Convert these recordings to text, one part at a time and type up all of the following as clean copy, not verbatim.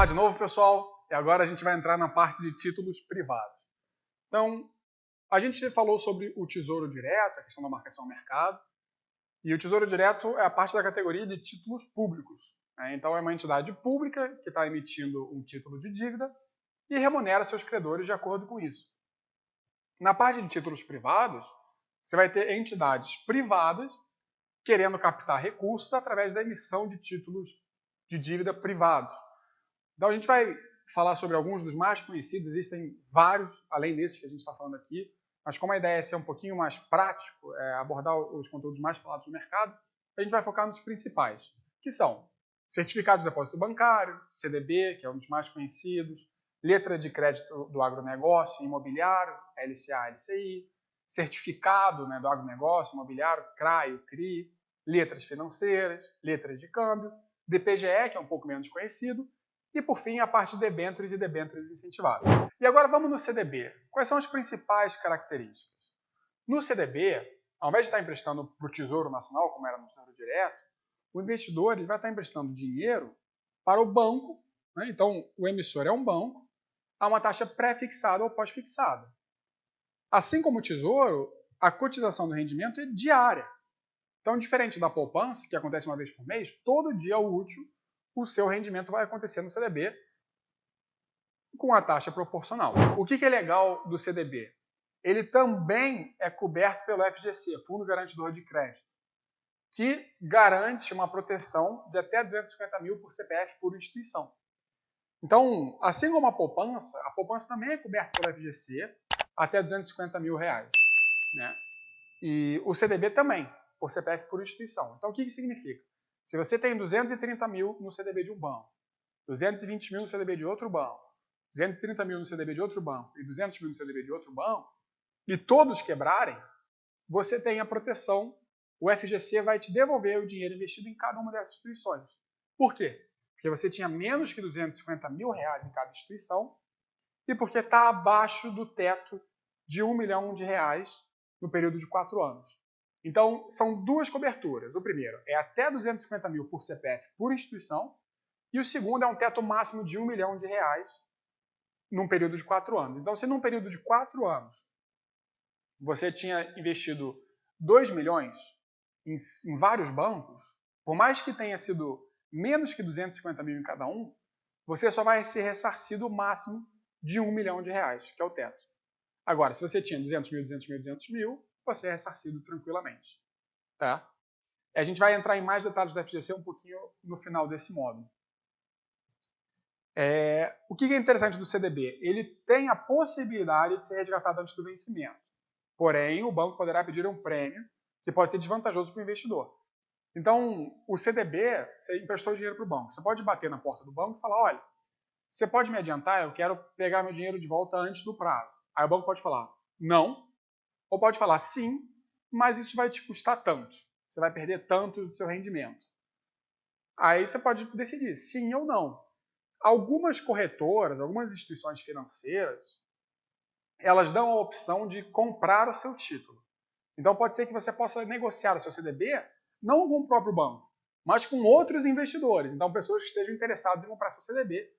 Olá de novo, pessoal. E agora a gente vai entrar na parte de títulos privados. Então, a gente falou sobre o Tesouro Direto, a questão da marcação ao mercado. E o Tesouro Direto é a parte da categoria de títulos públicos. Então, é uma entidade pública que está emitindo um título de dívida e remunera seus credores de acordo com isso. Na parte de títulos privados, você vai ter entidades privadas querendo captar recursos através da emissão de títulos de dívida privados. Então, a gente vai falar sobre alguns dos mais conhecidos, existem vários, além desses que a gente está falando aqui, mas como a ideia é ser um pouquinho mais prático, abordar os conteúdos mais falados no mercado, a gente vai focar nos principais, que são certificados de depósito bancário, CDB, que é um dos mais conhecidos, letra de crédito do agronegócio imobiliário, LCA, LCI, certificado do agronegócio imobiliário, CRA, CRI, letras financeiras, letras de câmbio, DPGE, que é um pouco menos conhecido, e, por fim, a parte de debêntures e debêntures incentivadas. E agora vamos no CDB. Quais são as principais características? No CDB, ao invés de estar emprestando para o Tesouro Nacional, como era no Tesouro Direto, o investidor vai estar emprestando dinheiro para o banco. Então, o emissor é um banco, a uma taxa pré-fixada ou pós-fixada. Assim como o Tesouro, a cotização do rendimento é diária. Então, diferente da poupança, que acontece uma vez por mês, todo dia útil, o seu rendimento vai acontecer no CDB com a taxa proporcional. O que é legal do CDB? Ele também é coberto pelo FGC, Fundo Garantidor de Crédito, que garante uma proteção de até 250 mil por CPF por instituição. Então, assim como a poupança também é coberta pelo FGC até 250 mil reais. E o CDB também, por CPF por instituição. Então, o que significa? Se você tem 230 mil no CDB de um banco, 220 mil no CDB de outro banco, 230 mil no CDB de outro banco e 200 mil no CDB de outro banco, e todos quebrarem, você tem a proteção, o FGC vai te devolver o dinheiro investido em cada uma dessas instituições. Por quê? Porque você tinha menos que 250 mil reais em cada instituição e porque está abaixo do teto de 1 milhão de reais no período de 4 anos. Então, são duas coberturas. O primeiro é até 250 mil por CPF por instituição, e o segundo é um teto máximo de 1 milhão de reais num período de 4 anos. Então, se num período de 4 anos você tinha investido 2 milhões em vários bancos, por mais que tenha sido menos que 250 mil em cada um, você só vai ser ressarcido o máximo de 1 milhão de reais, que é o teto. Agora, se você tinha 200 mil, 200 mil, 200 mil, você é ressarcido tranquilamente. Tá? A gente vai entrar em mais detalhes da FGC um pouquinho no final desse módulo. O que é interessante do CDB? Ele tem a possibilidade de ser resgatado antes do vencimento. Porém, o banco poderá pedir um prêmio que pode ser desvantajoso para o investidor. Então, o CDB, você emprestou dinheiro para o banco. Você pode bater na porta do banco e falar, olha, você pode me adiantar? Eu quero pegar meu dinheiro de volta antes do prazo. Aí o banco pode falar, não. Ou pode falar sim, mas isso vai te custar tanto. Você vai perder tanto do seu rendimento. Aí você pode decidir sim ou não. Algumas corretoras, algumas instituições financeiras, elas dão a opção de comprar o seu título. Então pode ser que você possa negociar o seu CDB não com o próprio banco, mas com outros investidores. Então pessoas que estejam interessadas em comprar seu CDB,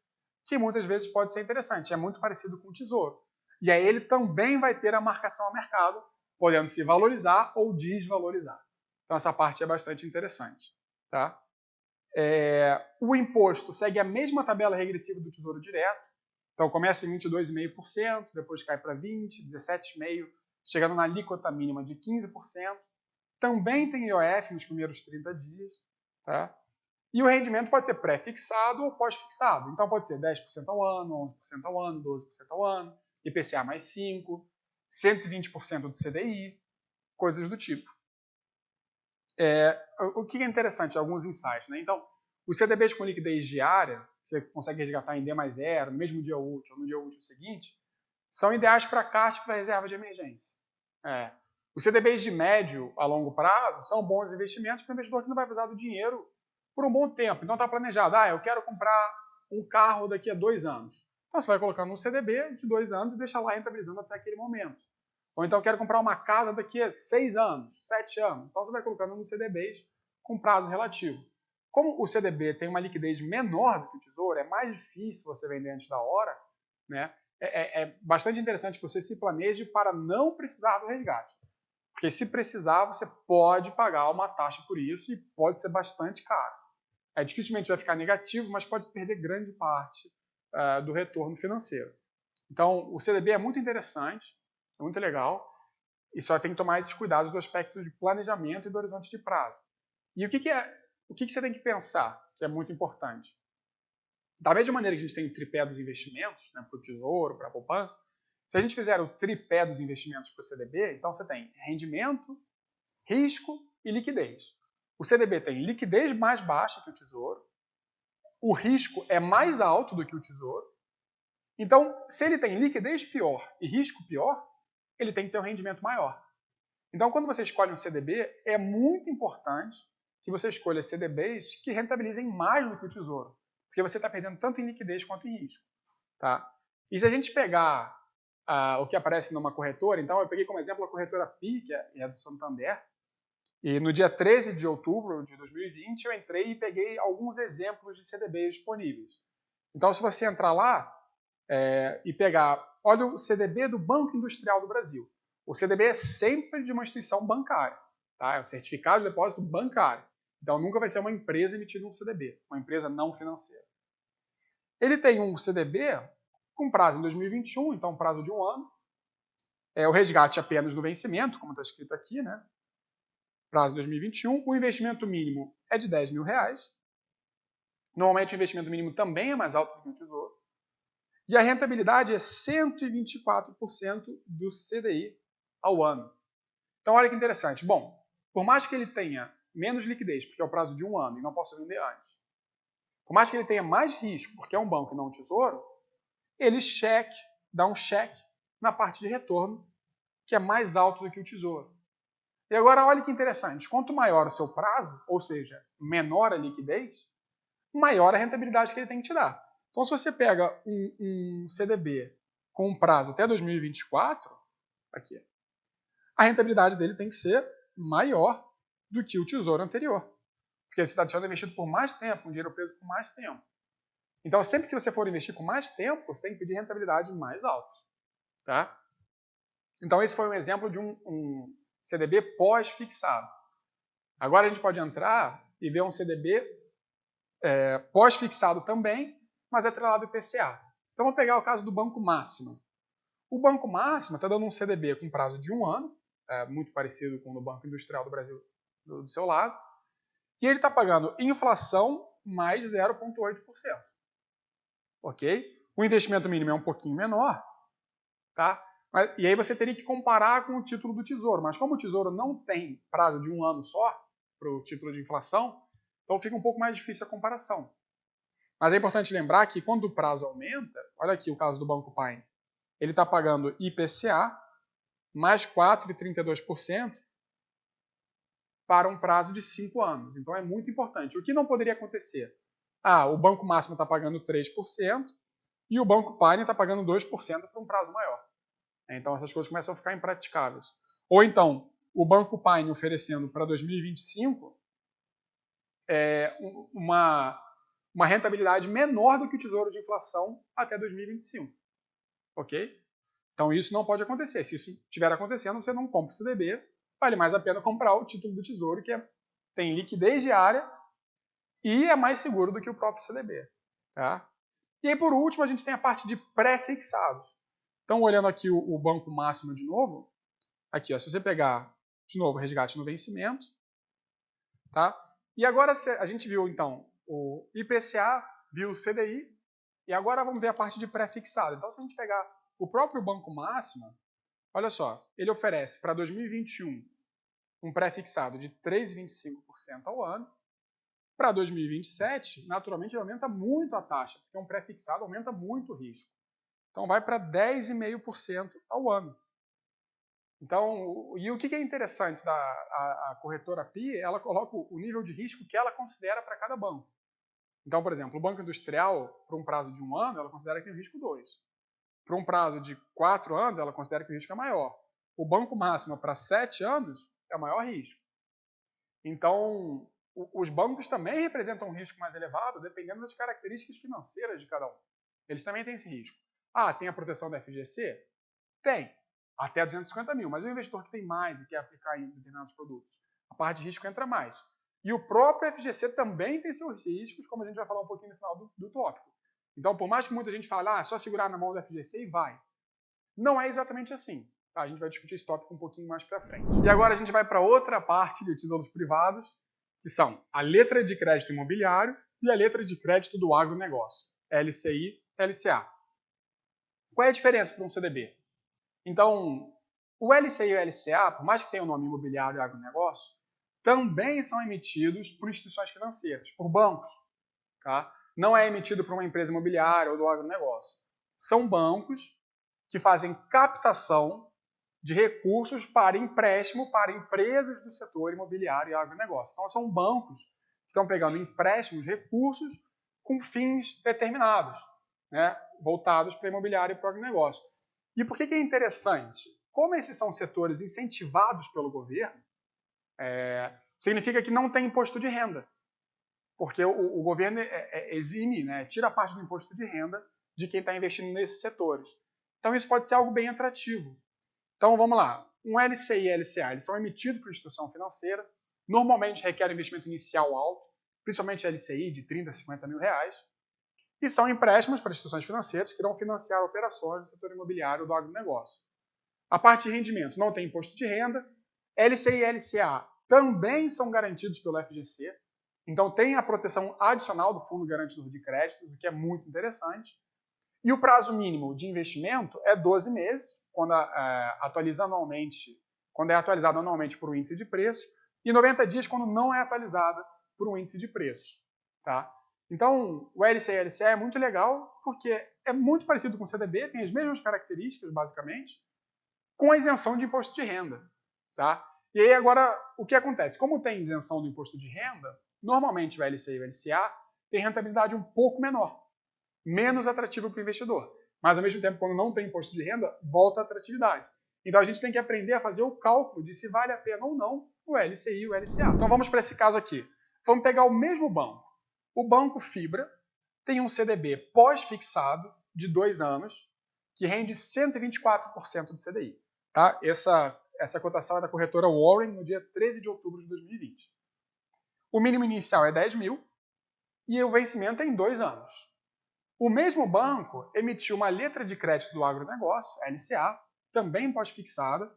que muitas vezes pode ser interessante. É muito parecido com o Tesouro. E aí ele também vai ter a marcação ao mercado, podendo se valorizar ou desvalorizar. Então essa parte é bastante interessante. Tá? O imposto segue a mesma tabela regressiva do Tesouro Direto. Então começa em 22,5%, depois cai para 20%, 17,5%, chegando na alíquota mínima de 15%. Também tem IOF nos primeiros 30 dias. Tá? E o rendimento pode ser pré-fixado ou pós-fixado. Então pode ser 10% ao ano, 11% ao ano, 12% ao ano, IPCA mais 5%, 120% do CDI, coisas do tipo. O que é interessante, alguns insights. Então, os CDBs com liquidez diária, você consegue resgatar em D mais 0, no mesmo dia útil ou no dia útil seguinte, são ideais para caixa e para reserva de emergência. Os CDBs de médio a longo prazo são bons investimentos para o investidor que não vai precisar do dinheiro por um bom tempo. Então está planejado, eu quero comprar um carro daqui a 2 anos. Então você vai colocando um CDB de 2 anos e deixa lá rentabilizando até aquele momento. Ou então eu quero comprar uma casa daqui a 6 anos, 7 anos. Então você vai colocando nos CDBs com prazo relativo. como o CDB tem uma liquidez menor do que o Tesouro, é mais difícil você vender antes da hora, né? É bastante interessante que você se planeje para não precisar do resgate. Porque se precisar, você pode pagar uma taxa por isso e pode ser bastante caro. Dificilmente vai ficar negativo, mas pode perder grande parte do retorno financeiro. Então, o CDB é muito interessante, é muito legal, e só tem que tomar esses cuidados do aspecto de planejamento e do horizonte de prazo. E o que você tem que pensar, que é muito importante? Da mesma maneira que a gente tem o tripé dos investimentos, né, para o tesouro, para a poupança, se a gente fizer o tripé dos investimentos para o CDB, então você tem rendimento, risco e liquidez. O CDB tem liquidez mais baixa que o tesouro, o risco é mais alto do que o tesouro. Então, se ele tem liquidez pior e risco pior, ele tem que ter um rendimento maior. Então, quando você escolhe um CDB, é muito importante que você escolha CDBs que rentabilizem mais do que o tesouro, porque você está perdendo tanto em liquidez quanto em risco. Tá? E se a gente pegar o que aparece numa corretora, então eu peguei como exemplo a corretora PI, que é do Santander, e no dia 13 de outubro de 2020 eu entrei e peguei alguns exemplos de CDBs disponíveis. Então, se você entrar lá e pegar, olha o CDB do Banco Industrial do Brasil. O CDB é sempre de uma instituição bancária, tá? É um certificado de depósito bancário. Então, nunca vai ser uma empresa emitida um CDB, uma empresa não financeira. Ele tem um CDB com prazo em 2021, então prazo de um ano. O resgate apenas no vencimento, como está escrito aqui, né? Prazo 2021. O investimento mínimo é de R$10 mil. Normalmente o investimento mínimo também é mais alto do que o tesouro. E a rentabilidade é 124% do CDI ao ano. Então, olha que interessante. Bom, por mais que ele tenha menos liquidez, porque é o prazo de um ano e não posso vender antes, por mais que ele tenha mais risco, porque é um banco e não um tesouro, ele dá um cheque na parte de retorno, que é mais alto do que o tesouro. E agora, olha que interessante. Quanto maior o seu prazo, ou seja, menor a liquidez, maior a rentabilidade que ele tem que te dar. Então, se você pega um CDB com um prazo até 2024, aqui, a rentabilidade dele tem que ser maior do que o tesouro anterior. Porque você está deixando investido por mais tempo, um dinheiro preso por mais tempo. Então, sempre que você for investir com mais tempo, você tem que pedir rentabilidades mais altas. Tá? Então, esse foi um exemplo de um CDB pós-fixado. Agora a gente pode entrar e ver um CDB pós-fixado também, mas atrelado ao IPCA. Então, vamos pegar o caso do Banco Máxima. O Banco Máxima está dando um CDB com prazo de um ano, muito parecido com o do Banco Industrial do Brasil do seu lado, e ele está pagando inflação mais 0,8%. Ok? O investimento mínimo é um pouquinho menor, tá? E aí você teria que comparar com o título do Tesouro, mas como o Tesouro não tem prazo de um ano só para o título de inflação, então fica um pouco mais difícil a comparação. Mas é importante lembrar que quando o prazo aumenta, olha aqui o caso do Banco Pine, ele está pagando IPCA mais 4,32% para um prazo de 5 anos. Então é muito importante. O que não poderia acontecer? O Banco Máximo está pagando 3% e o Banco Pine está pagando 2% para um prazo maior. Então essas coisas começam a ficar impraticáveis. Ou então, o Banco Pine oferecendo para 2025 uma rentabilidade menor do que o Tesouro de Inflação até 2025. Ok? Então isso não pode acontecer. Se isso estiver acontecendo, você não compra o CDB, vale mais a pena comprar o título do Tesouro, que tem liquidez diária e é mais seguro do que o próprio CDB. Tá? E aí, por último, a gente tem a parte de pré-fixados. Então, olhando aqui o Banco Máximo de novo, aqui, ó, se você pegar, de novo, resgate no vencimento, tá? E agora a gente viu, então, o IPCA, viu o CDI, e agora vamos ver a parte de pré-fixado. Então, se a gente pegar o próprio Banco Máximo, olha só, ele oferece para 2021 um pré-fixado de 3,25% ao ano. Para 2027, naturalmente, ele aumenta muito a taxa, porque um pré-fixado aumenta muito o risco. Então, vai para 10,5% ao ano. Então, e o que é interessante a corretora PI, ela coloca o nível de risco que ela considera para cada banco. Então, por exemplo, o Banco Industrial, para um prazo de um ano, ela considera que tem o risco 2. Para um prazo de 4 anos, ela considera que o risco é maior. O Banco Máximo, para 7 anos, é o maior risco. Então, os bancos também representam um risco mais elevado, dependendo das características financeiras de cada um. Eles também têm esse risco. Ah, tem a proteção da FGC? Tem, até 250 mil, mas o investidor que tem mais e quer aplicar em determinados produtos, a parte de risco entra mais. E o próprio FGC também tem seus riscos, como a gente vai falar um pouquinho no final do tópico. Então, por mais que muita gente fale, é só segurar na mão do FGC e vai. Não é exatamente assim. Tá? A gente vai discutir esse tópico um pouquinho mais para frente. E agora a gente vai para outra parte de títulos privados, que são a letra de crédito imobiliário e a letra de crédito do agronegócio, LCI, LCA. Qual é a diferença para um CDB? Então, o LCI e o LCA, por mais que tenha o nome imobiliário e agronegócio, também são emitidos por instituições financeiras, por bancos. Tá? Não é emitido por uma empresa imobiliária ou do agronegócio. São bancos que fazem captação de recursos para empréstimo para empresas do setor imobiliário e agronegócio. Então, são bancos que estão pegando empréstimos, recursos com fins determinados, né, voltados para imobiliário e para o agronegócio. E por que é interessante? Como esses são setores incentivados pelo governo, significa que não tem imposto de renda. Porque o governo exime, né, tira a parte do imposto de renda de quem está investindo nesses setores. Então, isso pode ser algo bem atrativo. Então, vamos lá. Um LCI e LCA, eles são emitidos por instituição financeira, normalmente requerem investimento inicial alto, principalmente LCI de 30 a 50 mil reais, e são empréstimos para instituições financeiras que irão financiar operações do setor imobiliário ou do agronegócio. A parte de rendimento não tem imposto de renda, LCI e LCA também são garantidos pelo FGC, então tem a proteção adicional do Fundo Garantidor de Créditos, o que é muito interessante. E o prazo mínimo de investimento é 12 meses, quando é atualizado anualmente por um índice de preço, e 90 dias quando não é atualizada por um índice de preço. Tá? Então, o LCI e LCA é muito legal, porque é muito parecido com o CDB, tem as mesmas características, basicamente, com a isenção de imposto de renda. Tá? E aí, agora, o que acontece? Como tem isenção do imposto de renda, normalmente o LCI e o LCA tem rentabilidade um pouco menor, menos atrativo para o investidor. Mas, ao mesmo tempo, quando não tem imposto de renda, volta a atratividade. Então, a gente tem que aprender a fazer o cálculo de se vale a pena ou não o LCI e o LCA. Então, vamos para esse caso aqui. Vamos pegar o mesmo banco. O Banco Fibra tem um CDB pós-fixado de 2 anos, que rende 124% do CDI. Tá? Essa cotação é da corretora Warren no dia 13 de outubro de 2020. O mínimo inicial é 10 mil e o vencimento é em 2 anos. O mesmo banco emitiu uma letra de crédito do agronegócio, LCA, também pós-fixada,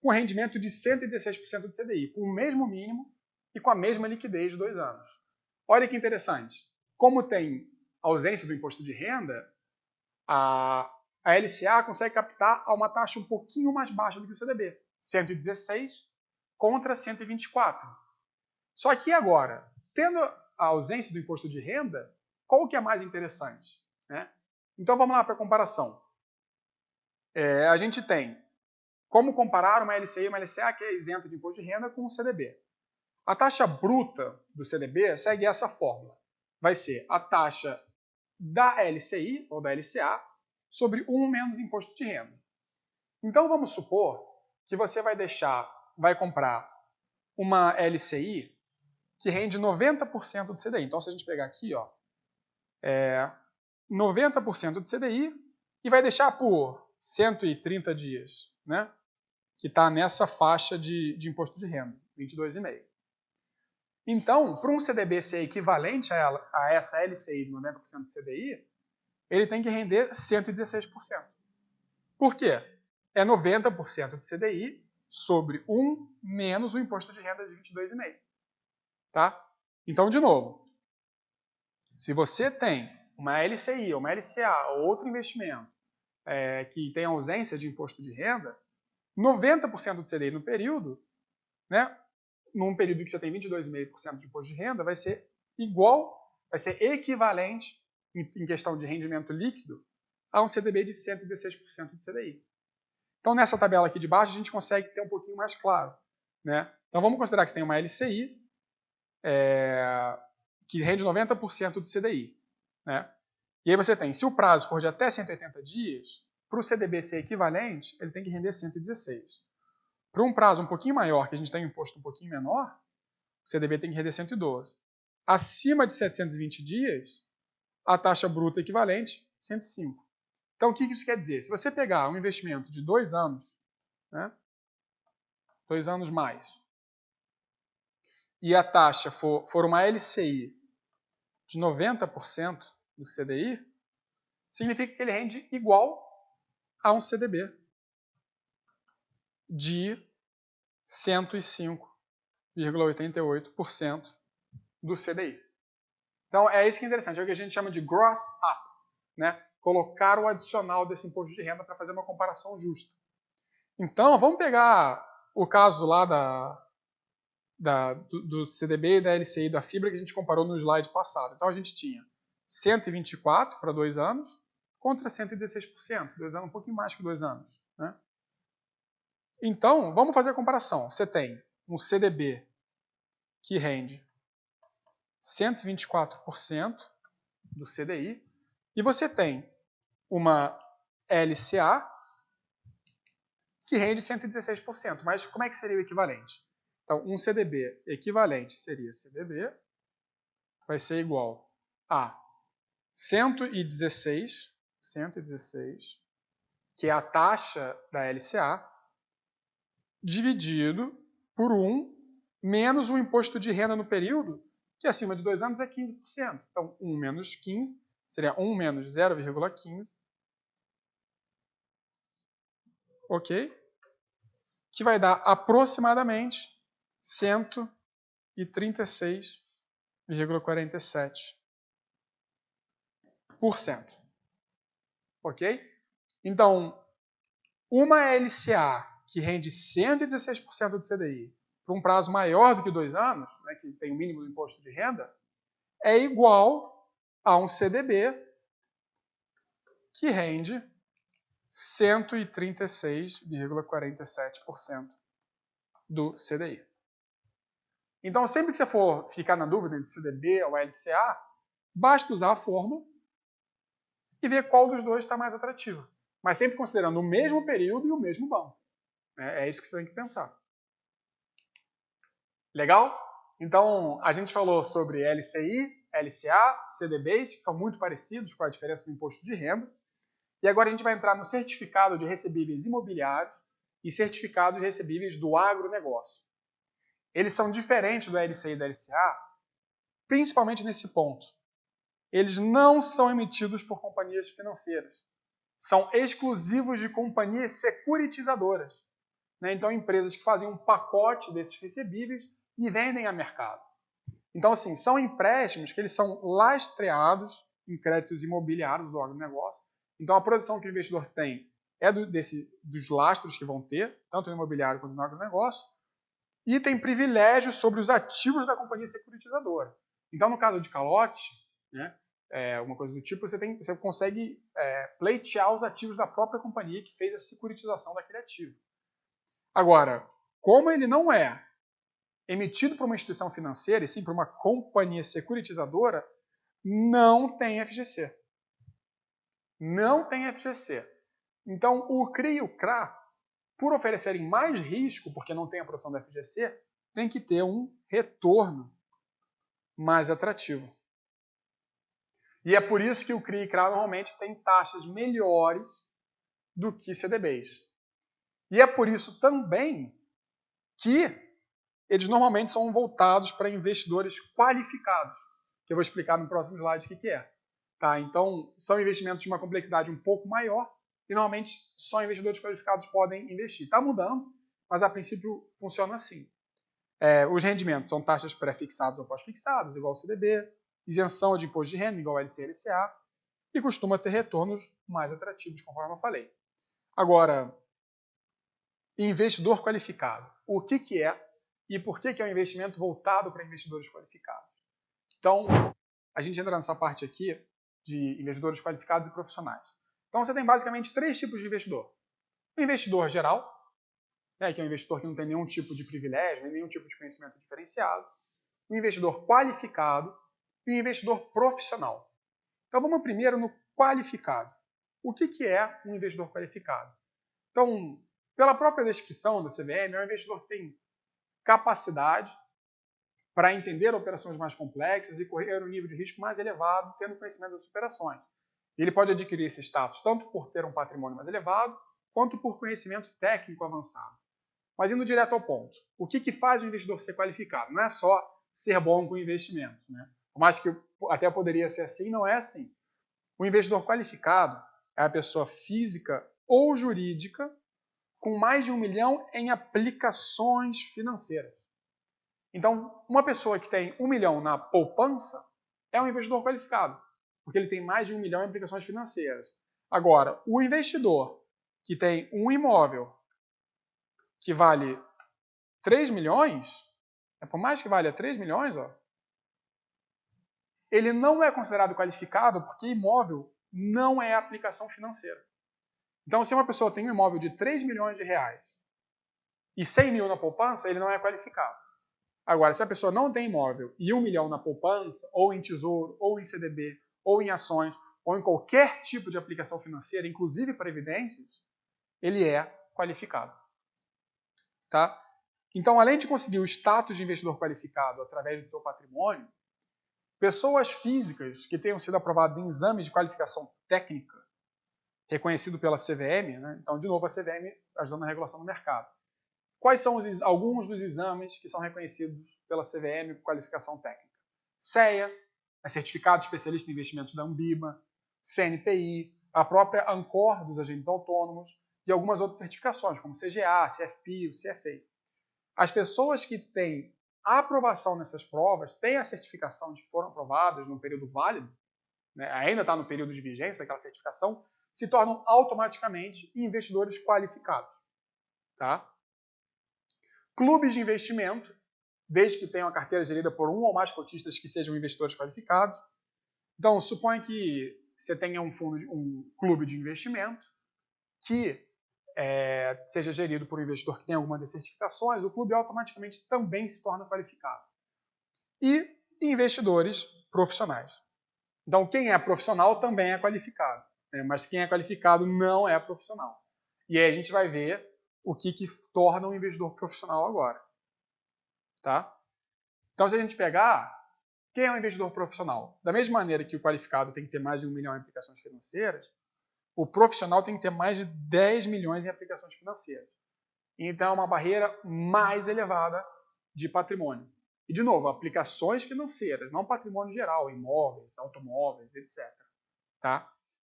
com rendimento de 116% do CDI, com o mesmo mínimo e com a mesma liquidez de 2 anos. Olha que interessante. Como tem ausência do imposto de renda, a LCA consegue captar a uma taxa um pouquinho mais baixa do que o CDB, 116 contra 124. Só que agora, tendo a ausência do imposto de renda, qual que é mais interessante? Né? Então vamos lá para a comparação. A gente tem como comparar uma LCI e uma LCA que é isenta de imposto de renda com o CDB. A taxa bruta do CDB segue essa fórmula. Vai ser a taxa da LCI ou da LCA sobre 1 menos imposto de renda. Então vamos supor que você vai comprar uma LCI que rende 90% do CDI. Então se a gente pegar aqui, 90% do CDI e vai deixar por 130 dias, né? Que está nessa faixa de imposto de renda, 22,5. Então, para um CDB ser equivalente a essa LCI de 90% do CDI, ele tem que render 116%. Por quê? É 90% do CDI sobre 1 menos o imposto de renda de 22,5. Tá? Então, de novo, se você tem uma LCI, uma LCA ou outro investimento que tem ausência de imposto de renda, 90% do CDI no período, né, num período que você tem 22,5% de imposto de renda, vai ser equivalente, em questão de rendimento líquido, a um CDB de 116% de CDI. Então, nessa tabela aqui de baixo, a gente consegue ter um pouquinho mais claro. Né? Então, vamos considerar que você tem uma LCI que rende 90% do CDI. Né? E aí você tem, se o prazo for de até 180 dias, para o CDB ser equivalente, ele tem que render 116. Para um prazo um pouquinho maior, que a gente tem um imposto um pouquinho menor, o CDB tem que render 112. Acima de 720 dias, a taxa bruta equivalente, 105. Então, o que isso quer dizer? Se você pegar um investimento de 2 anos, né, 2 anos mais, e a taxa for uma LCI de 90% do CDI, significa que ele rende igual a um CDB de 105,88% do CDI. Então, é isso que é interessante, é o que a gente chama de gross up, né? Colocar o adicional desse imposto de renda para fazer uma comparação justa. Então, vamos pegar o caso lá do CDB e da LCI da fibra que a gente comparou no slide passado. Então, a gente tinha 124 para 2 anos contra 116%. 2 anos, um pouquinho mais que 2 anos. Né? Então, vamos fazer a comparação. Você tem um CDB que rende 124% do CDI e você tem uma LCA que rende 116%. Mas como é que seria o equivalente? Então, um CDB equivalente seria CDB, vai ser igual a 116, que é a taxa da LCA, dividido por 1, menos o imposto de renda no período, que acima de 2 anos é 15%. Então, 1 menos 15 seria 1 menos 0,15, ok? Que vai dar aproximadamente 136,47%. Ok? Então, uma LCA que rende 116% do CDI por um prazo maior do que 2 anos, né, que tem o mínimo do imposto de renda, é igual a um CDB que rende 136,47% do CDI. Então, sempre que você for ficar na dúvida entre CDB ou LCA, basta usar a fórmula e ver qual dos dois está mais atrativo. Mas sempre considerando o mesmo período e o mesmo banco. É isso que você tem que pensar. Legal? Então, a gente falou sobre LCI, LCA, CDBs, que são muito parecidos com a diferença do imposto de renda. E agora a gente vai entrar no certificado de recebíveis imobiliários e certificado de recebíveis do agronegócio. Eles são diferentes do LCI e do LCA, principalmente nesse ponto. Eles não são emitidos por companhias financeiras. São exclusivos de companhias securitizadoras. Então, empresas que fazem um pacote desses recebíveis e vendem a mercado. Então, assim, são empréstimos que eles são lastreados em créditos imobiliários do agronegócio. Então, a proteção que o investidor tem é dos lastros que vão ter, tanto no imobiliário quanto no agronegócio, e tem privilégios sobre os ativos da companhia securitizadora. Então, no caso de calote, né, uma coisa do tipo, você consegue pleitear os ativos da própria companhia que fez a securitização daquele ativo. Agora, como ele não é emitido por uma instituição financeira, e sim por uma companhia securitizadora, não tem FGC. Não tem FGC. Então, o CRI e o CRA, por oferecerem mais risco, porque não tem a proteção da FGC, tem que ter um retorno mais atrativo. E é por isso que o CRI e CRA normalmente tem taxas melhores do que CDBs. E é por isso também que eles normalmente são voltados para investidores qualificados, que eu vou explicar no próximo slide o que é. Tá? Então, são investimentos de uma complexidade um pouco maior e normalmente só investidores qualificados podem investir. Está mudando, mas a princípio funciona assim. Os rendimentos são taxas pré-fixadas ou pós-fixadas, igual ao CDB, isenção de imposto de renda, igual ao LCI e LCA, e costuma ter retornos mais atrativos, conforme eu falei. Agora, investidor qualificado. O que é e por que é um investimento voltado para investidores qualificados? Então, a gente entra nessa parte aqui de investidores qualificados e profissionais. Então, você tem basicamente 3 tipos de investidor. O investidor geral, que é um investidor que não tem nenhum tipo de privilégio, nenhum tipo de conhecimento diferenciado. O investidor qualificado e o investidor profissional. Então, vamos primeiro no qualificado. O que é um investidor qualificado? Então, pela própria descrição da CVM, é um investidor que tem capacidade para entender operações mais complexas e correr um nível de risco mais elevado, tendo conhecimento das operações. Ele pode adquirir esse status tanto por ter um patrimônio mais elevado, quanto por conhecimento técnico avançado. Mas indo direto ao ponto, o que faz o investidor ser qualificado? Não é só ser bom com investimentos, né? Por mais que até poderia ser assim, não é assim. O investidor qualificado é a pessoa física ou jurídica com mais de 1 milhão em aplicações financeiras. Então, uma pessoa que tem 1 milhão na poupança é um investidor qualificado, porque ele tem mais de 1 milhão em aplicações financeiras. Agora, o investidor que tem um imóvel que vale 3 milhões, por mais que valha 3 milhões, ele não é considerado qualificado porque imóvel não é aplicação financeira. Então, se uma pessoa tem um imóvel de 3 milhões de reais e 100 mil na poupança, ele não é qualificado. Agora, se a pessoa não tem imóvel e 1 milhão na poupança, ou em tesouro, ou em CDB, ou em ações, ou em qualquer tipo de aplicação financeira, inclusive previdências, ele é qualificado. Tá? Então, além de conseguir o status de investidor qualificado através do seu patrimônio, pessoas físicas que tenham sido aprovadas em exames de qualificação técnica, reconhecido pela CVM, né? Então, de novo, a CVM ajudando na regulação do mercado. Quais são alguns dos exames que são reconhecidos pela CVM com qualificação técnica? CEA, Certificado Especialista em Investimentos da Anbima, CNPI, a própria ANCOR dos agentes autônomos e algumas outras certificações, como CGA, CFP, o CFA. As pessoas que têm a aprovação nessas provas, têm a certificação de que foram aprovadas num período válido, né, ainda está no período de vigência daquela certificação, se tornam automaticamente investidores qualificados. Tá? Clubes de investimento, desde que tenham a carteira gerida por um ou mais cotistas que sejam investidores qualificados. Então, suponha que você tenha um clube de investimento que seja gerido por um investidor que tem alguma das certificações, o clube automaticamente também se torna qualificado. E investidores profissionais. Então, quem é profissional também é qualificado, né? Mas quem é qualificado não é profissional. E aí a gente vai ver o que torna um investidor profissional agora. Tá? Então, se a gente pegar, quem é um investidor profissional? Da mesma maneira que o qualificado tem que ter mais de 1 milhão em aplicações financeiras, o profissional tem que ter mais de 10 milhões em aplicações financeiras. Então, é uma barreira mais elevada de patrimônio. E, de novo, aplicações financeiras, não patrimônio geral, imóveis, automóveis, etc. Tá?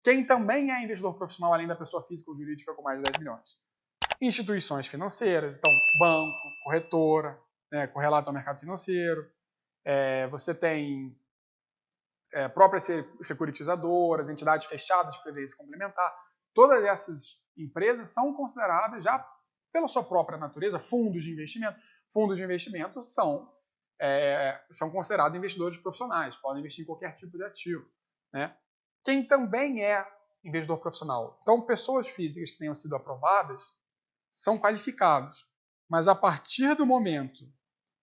Quem também é investidor profissional, além da pessoa física ou jurídica com mais de 10 milhões? Instituições financeiras, então banco, corretora, né, correlato ao mercado financeiro. Você tem próprias securitizadoras, entidades fechadas de previdência complementar. Todas essas empresas são consideradas já pela sua própria natureza fundos de investimento. Fundos de investimento são considerados investidores profissionais, podem investir em qualquer tipo de ativo. Né? Quem também é investidor profissional? Então, pessoas físicas que tenham sido aprovadas são qualificados, mas a partir do momento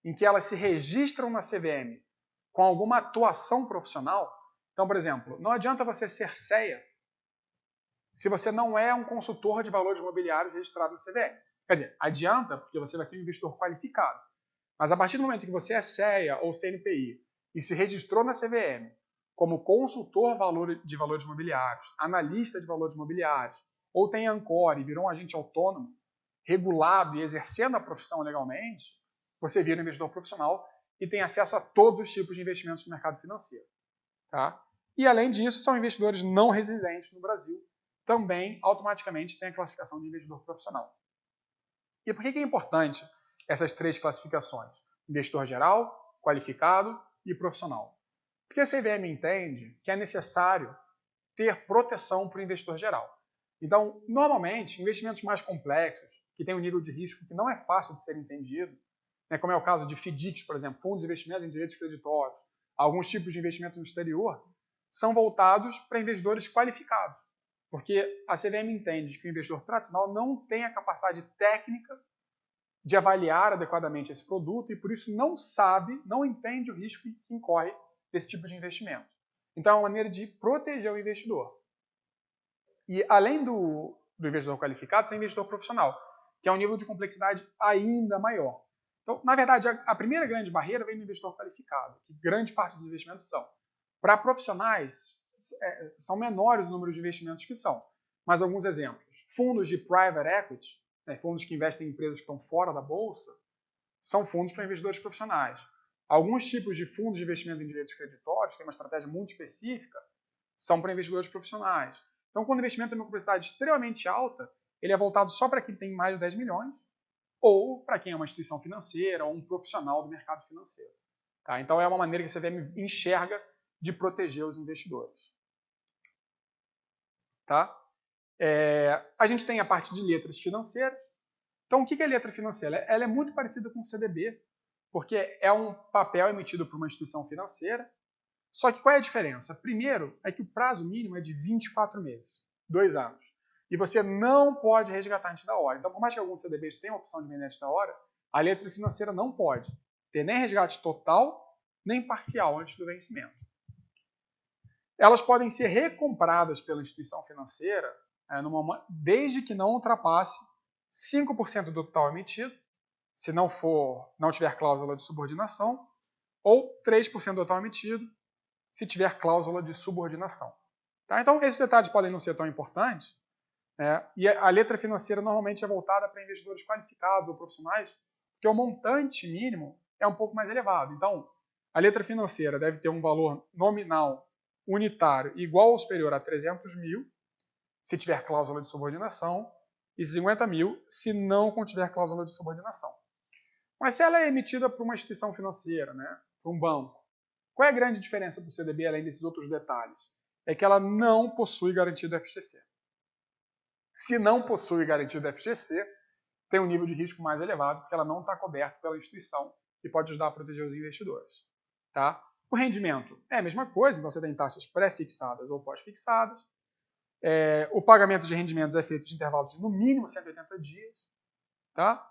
em que elas se registram na CVM com alguma atuação profissional, então, por exemplo, não adianta você ser CEA se você não é um consultor de valores imobiliários registrado na CVM. Quer dizer, adianta porque você vai ser um investidor qualificado. Mas a partir do momento que você é CEA ou CNPI e se registrou na CVM como consultor de valores imobiliários, analista de valores imobiliários, ou tem ANCOR e virou um agente autônomo, regulado e exercendo a profissão legalmente, você vira um investidor profissional e tem acesso a todos os tipos de investimentos no mercado financeiro. Tá? E, além disso, são investidores não residentes no Brasil, também automaticamente têm a classificação de investidor profissional. E por que é importante essas três classificações? Investidor geral, qualificado e profissional. Porque a CVM entende que é necessário ter proteção para o investidor geral. Então, normalmente, investimentos mais complexos, que têm um nível de risco que não é fácil de ser entendido, né, como é o caso de FDICs, por exemplo, fundos de investimento em direitos creditórios, alguns tipos de investimento no exterior, são voltados para investidores qualificados. Porque a CVM entende que o investidor tradicional não tem a capacidade técnica de avaliar adequadamente esse produto e, por isso, não entende o risco que incorre desse tipo de investimento. Então, é uma maneira de proteger o investidor. E, além do investidor qualificado, você é investidor profissional, que é um nível de complexidade ainda maior. Então, na verdade, a primeira grande barreira vem no investidor qualificado, que grande parte dos investimentos são. Para profissionais, são menores o número de investimentos que são. Mas alguns exemplos. Fundos de private equity, fundos que investem em empresas que estão fora da bolsa, são fundos para investidores profissionais. Alguns tipos de fundos de investimento em direitos creditórios, têm uma estratégia muito específica, são para investidores profissionais. Então, quando o investimento tem uma complexidade extremamente alta, ele é voltado só para quem tem mais de 10 milhões, ou para quem é uma instituição financeira ou um profissional do mercado financeiro. Tá? Então, é uma maneira que a CVM enxerga de proteger os investidores. Tá? A gente tem a parte de letras financeiras. Então, o que é letra financeira? Ela é muito parecida com o CDB, porque é um papel emitido por uma instituição financeira. Só que qual é a diferença? Primeiro, é que o prazo mínimo é de 24 meses, 2 anos. E você não pode resgatar antes da hora. Então, por mais que alguns CDBs tenham a opção de vender antes da hora, a letra financeira não pode ter nem resgate total, nem parcial antes do vencimento. Elas podem ser recompradas pela instituição financeira desde que não ultrapasse 5% do total emitido, se não tiver cláusula de subordinação, ou 3% do total emitido, se tiver cláusula de subordinação. Tá? Então, esses detalhes podem não ser tão importantes, e a letra financeira normalmente é voltada para investidores qualificados ou profissionais, porque o montante mínimo é um pouco mais elevado. Então, a letra financeira deve ter um valor nominal unitário igual ou superior a 300 mil, se tiver cláusula de subordinação, e 50 mil se não contiver cláusula de subordinação. Mas se ela é emitida por uma instituição financeira, por um banco, qual é a grande diferença do CDB, além desses outros detalhes? É que ela não possui garantia do FGC. Se não possui garantia do FGC, tem um nível de risco mais elevado, porque ela não está coberta pela instituição e pode ajudar a proteger os investidores. Tá? O rendimento é a mesma coisa, então você tem taxas pré-fixadas ou pós-fixadas. O pagamento de rendimentos é feito de intervalos de no mínimo 180 dias. Tá?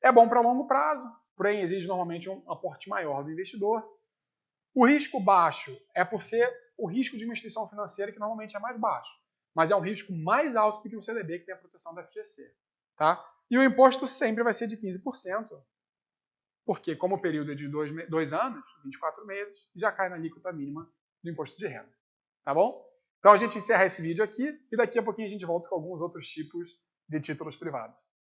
É bom para longo prazo, porém exige normalmente um aporte maior do investidor. O risco baixo é por ser o risco de uma instituição financeira que normalmente é mais baixo, mas é um risco mais alto do que o CDB, que tem a proteção da FGC. Tá? E o imposto sempre vai ser de 15%, porque como o período é de 2 anos, 24 meses, já cai na alíquota mínima do imposto de renda. Tá bom? Então a gente encerra esse vídeo aqui e daqui a pouquinho a gente volta com alguns outros tipos de títulos privados.